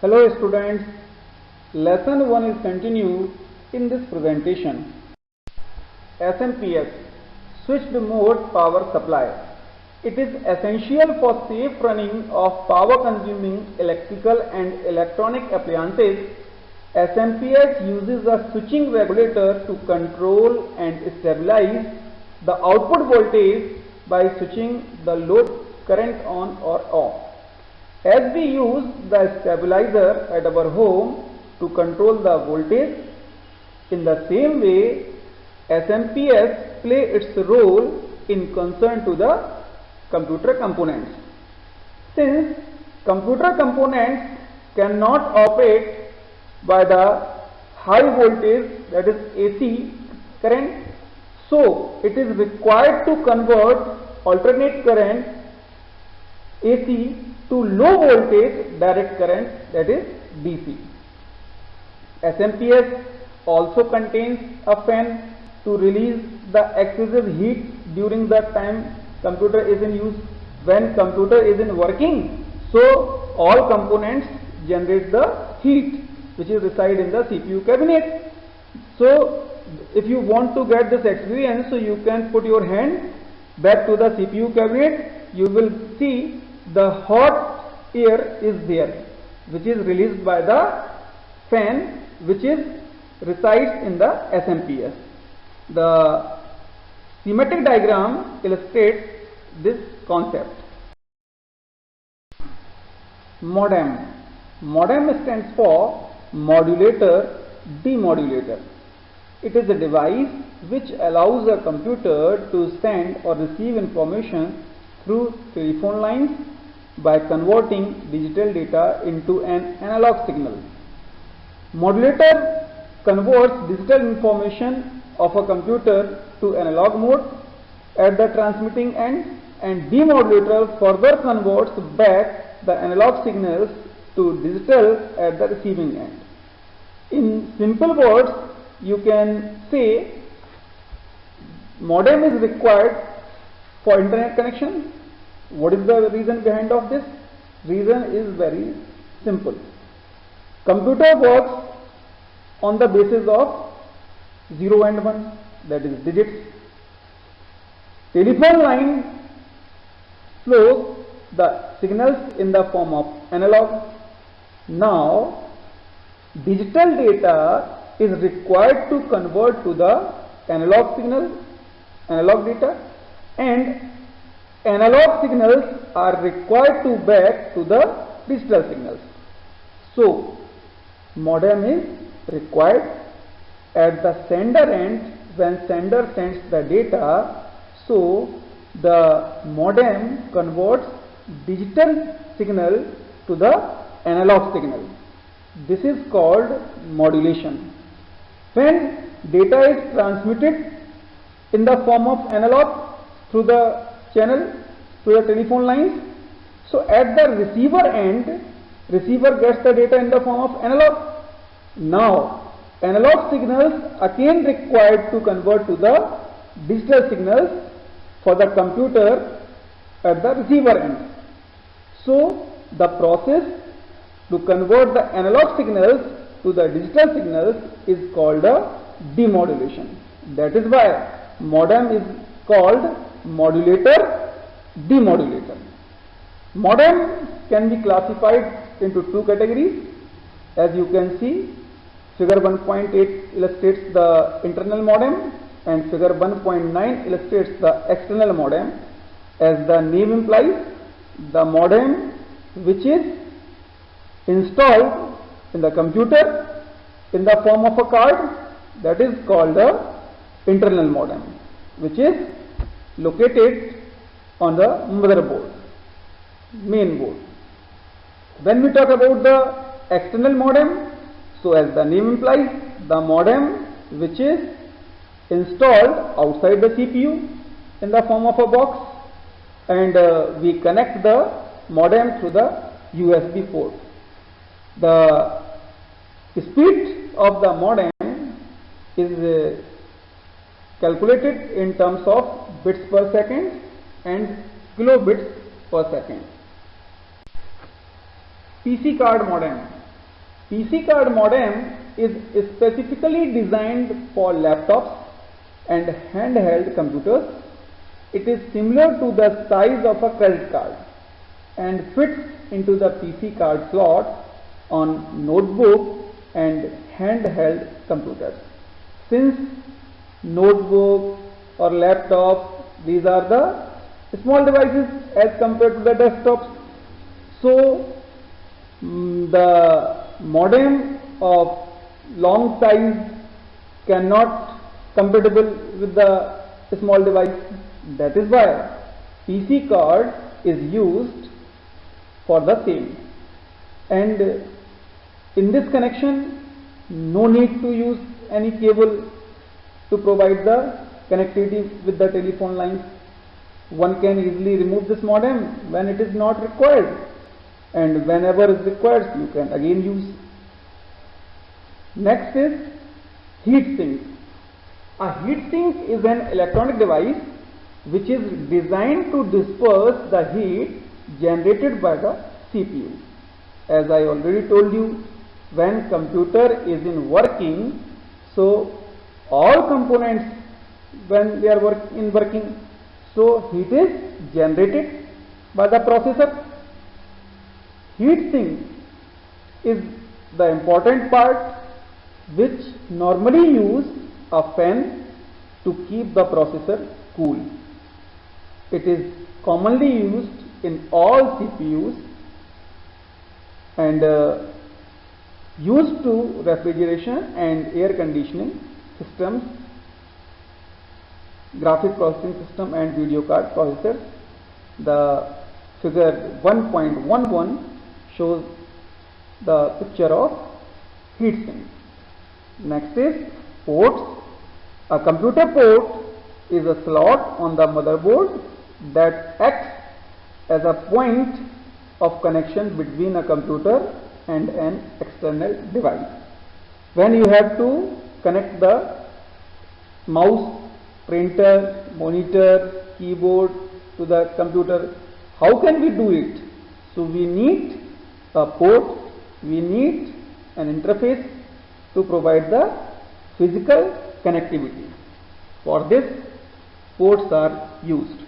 Hello students, lesson 1 is continued in this presentation. SMPS, switched mode power supply. It is essential for safe running of power consuming electrical and electronic appliances. SMPS uses a switching regulator to control and stabilize the output voltage by switching the load current on or off. As we use the stabilizer at our home to control the voltage, in the same way SMPS play its role in concern to the computer components. Since computer components cannot operate by the high voltage, that is AC current, so it is required to convert alternate current AC to low voltage direct current, that is DC. SMPS also contains a fan to release the excessive heat during the time computer is in use. When computer is in working, so all components generate the heat which is reside in the CPU cabinet. So if you want to get this experience, so you can put your hand back to the CPU cabinet, you will see the hot air is there which is released by the fan which is resides in the SMPS. The schematic diagram illustrates this concept. Modem. Modem stands for modulator demodulator. It is a device which allows a computer to send or receive information through telephone lines by converting digital data into an analog signal. Modulator converts digital information of a computer to analog mode at the transmitting end, and demodulator further converts back the analog signals to digital at the receiving end. In simple words, you can say modem is required for internet connection. What is the reason behind of this? Reason is very simple. Computer works on the basis of 0 and 1, that is digits. Telephone line flows the signals in the form of analog. Now digital data is required to convert to the analog signal, analog data, and analog signals are required to back to the digital signals. So modem is required at the sender end. When sender sends the data, so the modem converts digital signal to the analog signal. This is called modulation. When data is transmitted in the form of analog through the channel, through the telephone lines, so at the receiver end, receiver gets the data in the form of analog. Now analog signals again required to convert to the digital signals for the computer at the receiver end. So the process to convert the analog signals to the digital signals is called a demodulation. That is why modem is called modulator demodulator. Modem can be classified into two categories. As you can see, figure 1.8 illustrates the internal modem and figure 1.9 illustrates the external modem. As the name implies, the modem which is installed in the computer in the form of a card, that is called the internal modem, which is located on the motherboard, main board. When we talk about the external modem, so as the name implies, the modem which is installed outside the CPU in the form of a box, and we connect the modem through the USB port. The speed of the modem is calculated in terms of bits per second and kilobits per second. PC card modem. PC card modem is specifically designed for laptops and handheld computers. It is similar to the size of a credit card and fits into the PC card slot on notebook and handheld computers. Since notebook or laptop, these are the small devices as compared to the desktops. So the modem of long size cannot compatible with the small device. That is why PC card is used for the same. And in this connection, no need to use any cable to provide the connectivity with the telephone lines. One can easily remove this modem when it is not required, and whenever is required you can again use. Next is heat sink. A heat sink is an electronic device which is designed to disperse the heat generated by the CPU. As I already told you, when computer is in working, so all components when they are working, so heat is generated by the processor. Heat sink is the important part which normally use a fan to keep the processor cool. It is commonly used in all CPUs and used to refrigeration and air conditioning systems, graphic processing system and video card processors. The figure 1.11 shows the picture of heat sink. Next is ports. A computer port is a slot on the motherboard that acts as a point of connection between a computer and an external device. When you have to connect the mouse, printer, monitor, keyboard to the computer, how can we do it? So we need a port, we need an interface to provide the physical connectivity. For this, ports are used.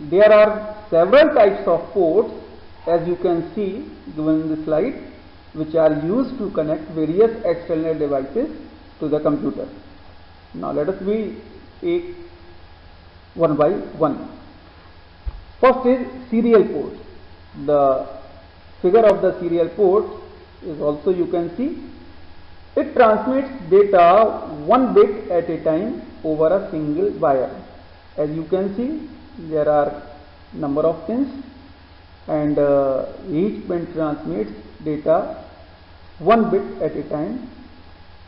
There are several types of ports, as you can see given in the slide, which are used to connect various external devices to the computer. Now let us take one by one. First is serial port. The figure of the serial port is also you can see. It transmits data one bit at a time over a single wire. As you can see, there are number of pins and each pin transmits data one bit at a time.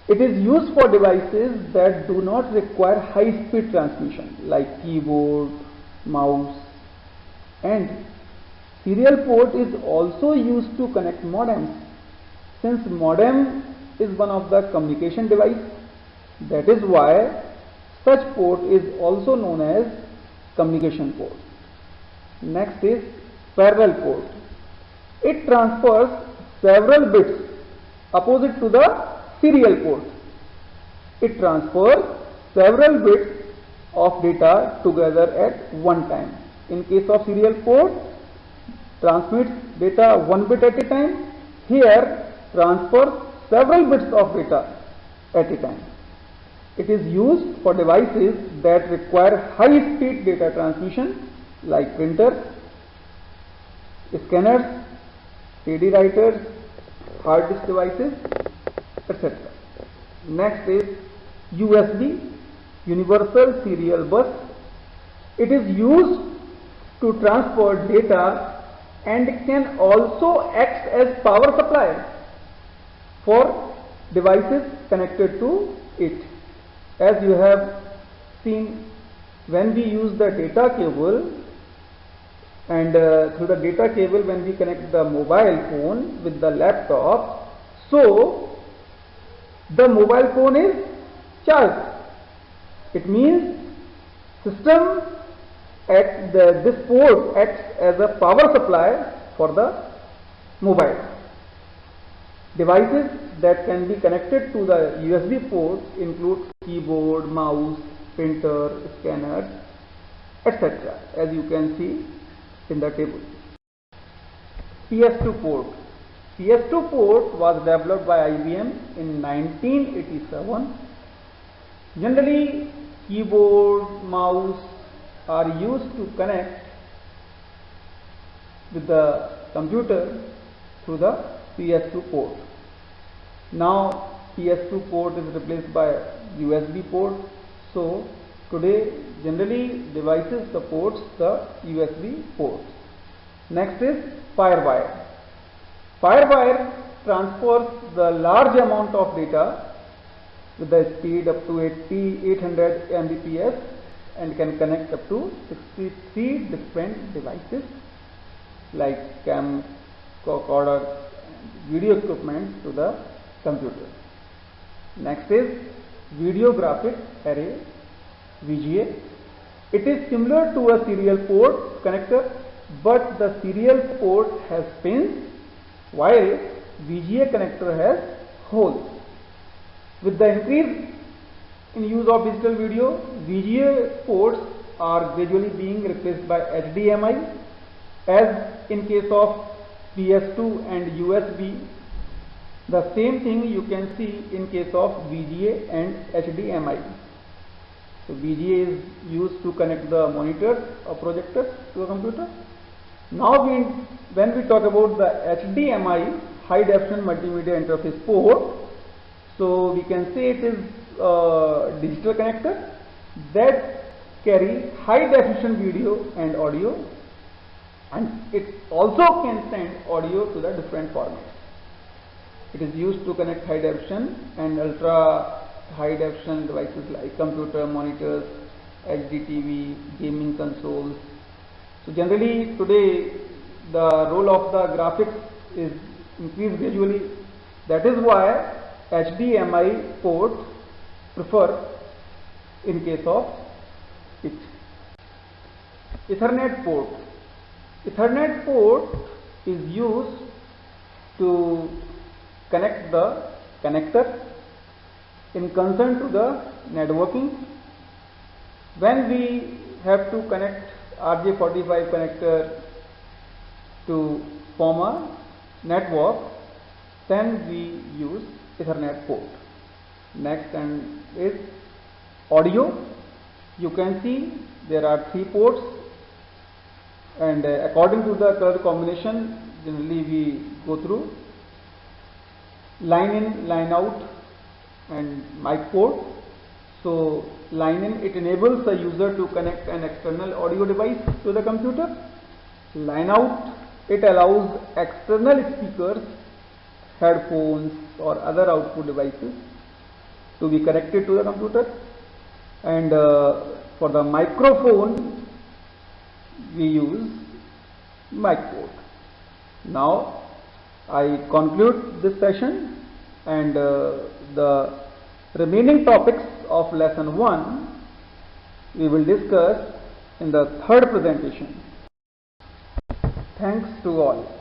It is used for devices that do not require high speed transmission like keyboard, mouse, and serial port is also used to connect modems. Since modem is one of the communication device, that is why such port is also known as communication port. Next is parallel port. It transfers several bits opposite to the serial port. It transfers several bits of data together at one time. In case of serial port, transmits data one bit at a time. Here transfers several bits of data at a time. It is used for devices that require high speed data transmission like printers, scanners, CD writers, hard disk devices, etc. Next is USB, Universal Serial Bus. It is used to transfer data and can also act as power supply for devices connected to it. As you have seen, when we use the data cable and through the data cable when we connect the mobile phone with the laptop, so the mobile phone is charged. It means system at this port acts as a power supply for the mobile. Devices that can be connected to the USB port include keyboard, mouse, printer, scanners, etc. as you can see in the table. PS2 port. PS2 port was developed by IBM in 1987. Generally, keyboard, mouse are used to connect with the computer through the PS2 port. Now PS2 port is replaced by USB port. So today generally devices supports the USB port. Next is FireWire. FireWire transfers the large amount of data with the speed up to 800 Mbps and can connect up to 63 different devices like camcorder, video equipment to the computer. Next is Video Graphic Array, VGA. It is similar to a serial port connector, but the serial port has pins while VGA connector has holes. With the increase in use of digital video, VGA ports are gradually being replaced by HDMI, as in case of PS2 and USB. The same thing you can see in case of VGA and HDMI. So VGA is used to connect the monitors or projectors to a computer. Now when we talk about the HDMI, high definition multimedia interface port, so we can say it is a digital connector that carry high definition video and audio, and it also can send audio to the different formats. It is used to connect high definition and ultra high definition devices like computer, monitors, HD TV, gaming consoles. So generally today the role of the graphics is increased gradually. That is why HDMI port prefer in case of it. Ethernet port. Ethernet port is used to connect the connector in concern to the networking. When we have to connect RJ45 connector to form a network, then we use Ethernet port. Next and is audio. You can see there are 3 ports, and according to the color combination generally we go through line in, line out and mic port. So line in, it enables the user to connect an external audio device to the computer. Line out, it allows external speakers, headphones or other output devices to be connected to the computer. And for the microphone we use mic port. Now I conclude this session, and the remaining topics of lesson 1 we will discuss in the third presentation. Thanks to all.